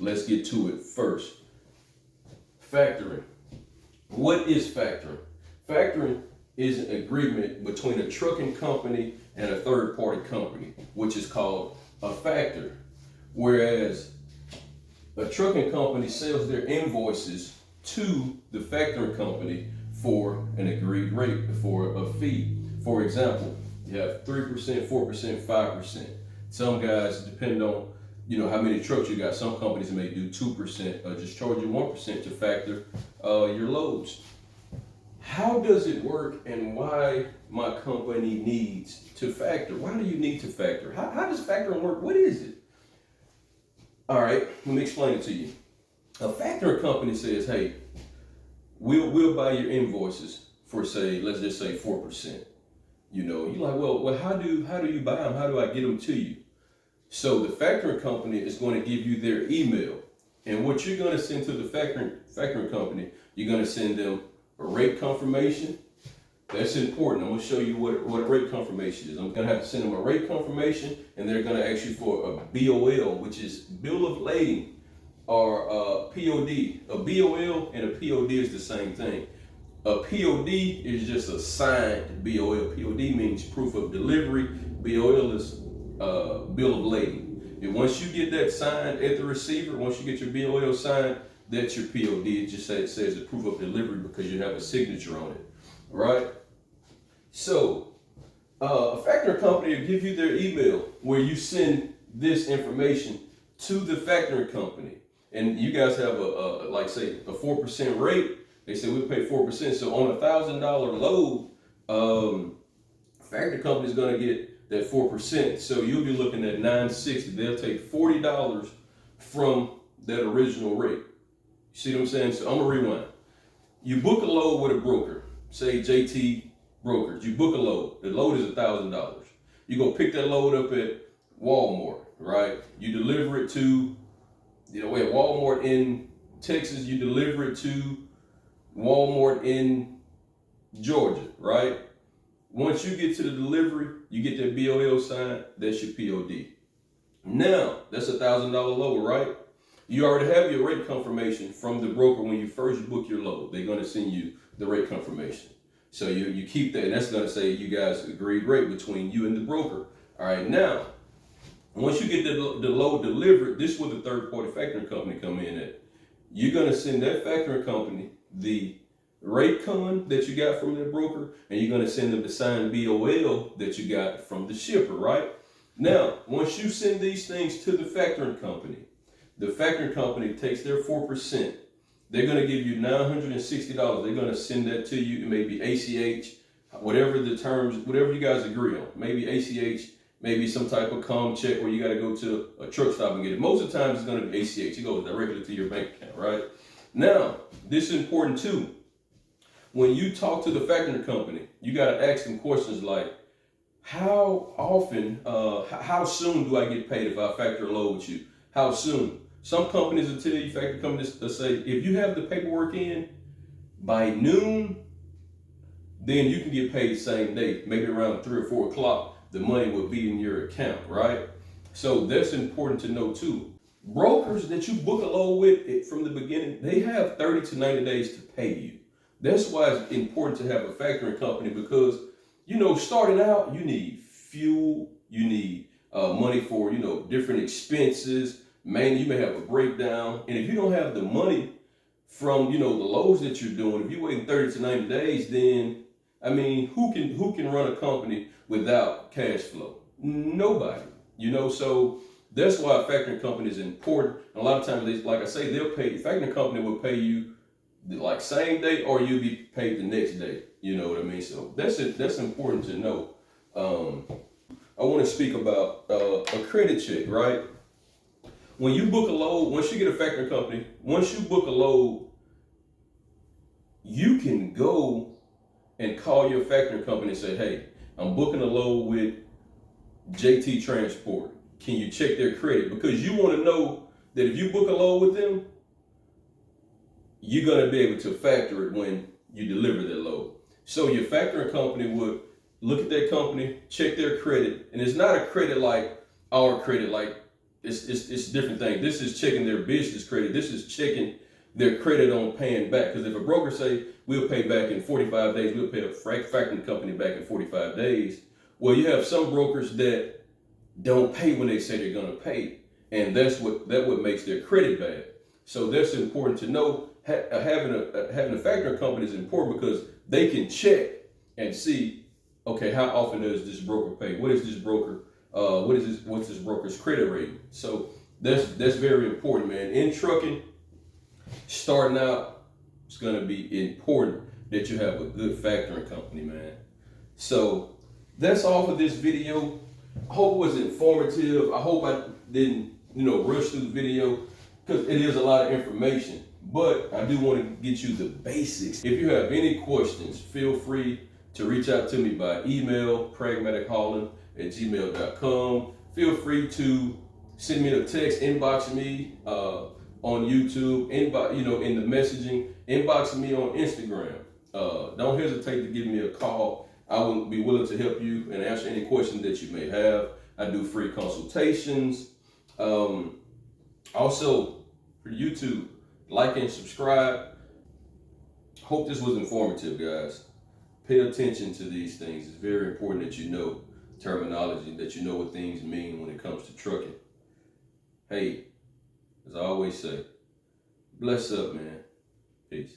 let's get to it first. Factoring. What is factoring? Factoring is an agreement between a trucking company and a third-party company, which is called a factor. Whereas a trucking company sells their invoices to the factoring company for an agreed rate, for a fee. For example, you have 3%, 4%, 5%. Some guys, depending on how many trucks you got, some companies may do 2% or just charge you 1% to factor your loads. How does it work, and why my company needs to factor? Why do you need to factor? How does factoring work? What is it? All right, let me explain it to you. A factoring company says, hey, we'll buy your invoices for, say, let's just say 4%. You're like, well, how do you buy them? How do I get them to you? So the factoring company is going to give you their email, and what you're going to send to the factoring company, you're going to send them a rate confirmation. That's important. I'm going to show you what a rate confirmation is. I'm going to have to send them a rate confirmation, and they're going to ask you for a BOL, which is bill of lading, or POD. A BOL and a POD is the same thing. A POD is just a signed BOL. POD means proof of delivery. BOL is bill of lading. And once you get that signed at the receiver, once you get your BOL signed, that's your POD. It just says the proof of delivery because you have a signature on it. All right? So, a factoring company will give you their email where you send this information to the factoring company. And you guys have like say a 4% rate. They say we pay 4%. So on $1,000 load, factoring company is going to get that 4%. So you'll be looking at $960. They'll take $40 from that original rate. You see what I'm saying? So I'm gonna rewind. You book a load with a broker, say JT Brokers. You book a load. The load is $1,000. You go pick that load up at Walmart, right? You deliver it to, at Walmart in Texas. You deliver it to Walmart in Georgia, right? Once you get to the delivery, you get that BOL signed. That's your POD. Now that's $1,000 load, right? You already have your rate confirmation from the broker when you first book your load. They're going to send you the rate confirmation. So you keep that, and that's going to say you guys agreed rate between you and the broker. All right, now, once you get the load delivered, this is where the third-party factoring company come in at. You're going to send that factoring company the rate con that you got from the broker, and you're going to send them the signed BOL that you got from the shipper, right? Now, once you send these things to the factoring company takes their 4%. They're going to give you $960. They're going to send that to you. It may be ACH, whatever the terms, whatever you guys agree on. Maybe ACH, maybe some type of com check where you got to go to a truck stop and get it. Most of the time it's going to be ACH. It goes directly to your bank account, right? Now, this is important too. When you talk to the factoring company, you got to ask them questions like, how often, how soon do I get paid if I factor a load with you? How soon? Some companies will tell you, factory companies will say, if you have the paperwork in by noon, then you can get paid the same day. Maybe around 3 or 4 o'clock, the money will be in your account, right? So that's important to know too. Brokers that you book a load with from the beginning, they have 30 to 90 days to pay you. That's why it's important to have a factoring company because, starting out, you need fuel, you need money for, different expenses. Man, you may have a breakdown. And if you don't have the money from, the loads that you're doing, if you're waiting 30 to 90 days, then, who can run a company without cash flow? Nobody, so that's why a factoring company is important. And a lot of times, they'll pay, the factoring company will pay you like same day or you'll be paid the next day. You know what I mean? So that's it. That's important to know. I want to speak about a credit check, right? When you book a load, once you get a factoring company, once you book a load, you can go and call your factoring company and say, hey, I'm booking a load with JT Transport. Can you check their credit? Because you want to know that if you book a load with them, you're going to be able to factor it when you deliver that load. So your factoring company would look at that company, check their credit, and it's not a credit like our credit, like it's a different thing. This is checking their business credit. This is checking their credit on paying back. Because if a broker say we'll pay back in 45 days, we'll pay a factoring company back in 45 days. Well, you have some brokers that don't pay when they say they're gonna pay, and that's what makes their credit bad. So that's important to know. Having a factoring company is important because they can check and see, okay, how often does this broker pay? What is this broker? What's this broker's credit rating? So that's very important, man. In trucking, starting out, it's gonna be important that you have a good factoring company, man. So that's all for this video. I hope it was informative. I hope I didn't, rush through the video because it is a lot of information. But I do want to get you the basics. If you have any questions, feel free to reach out to me by email, pragmaticholler@gmail.com. Feel free to send me a text, inbox me on YouTube, in the messaging, inbox me on Instagram. Don't hesitate to give me a call. I will be willing to help you and answer any questions that you may have. I do free consultations. Also, for YouTube, like and subscribe. Hope this was informative, guys. Pay attention to these things. It's very important that you know terminology, that you know what things mean when it comes to trucking. Hey, as I always say, bless up, man. Peace.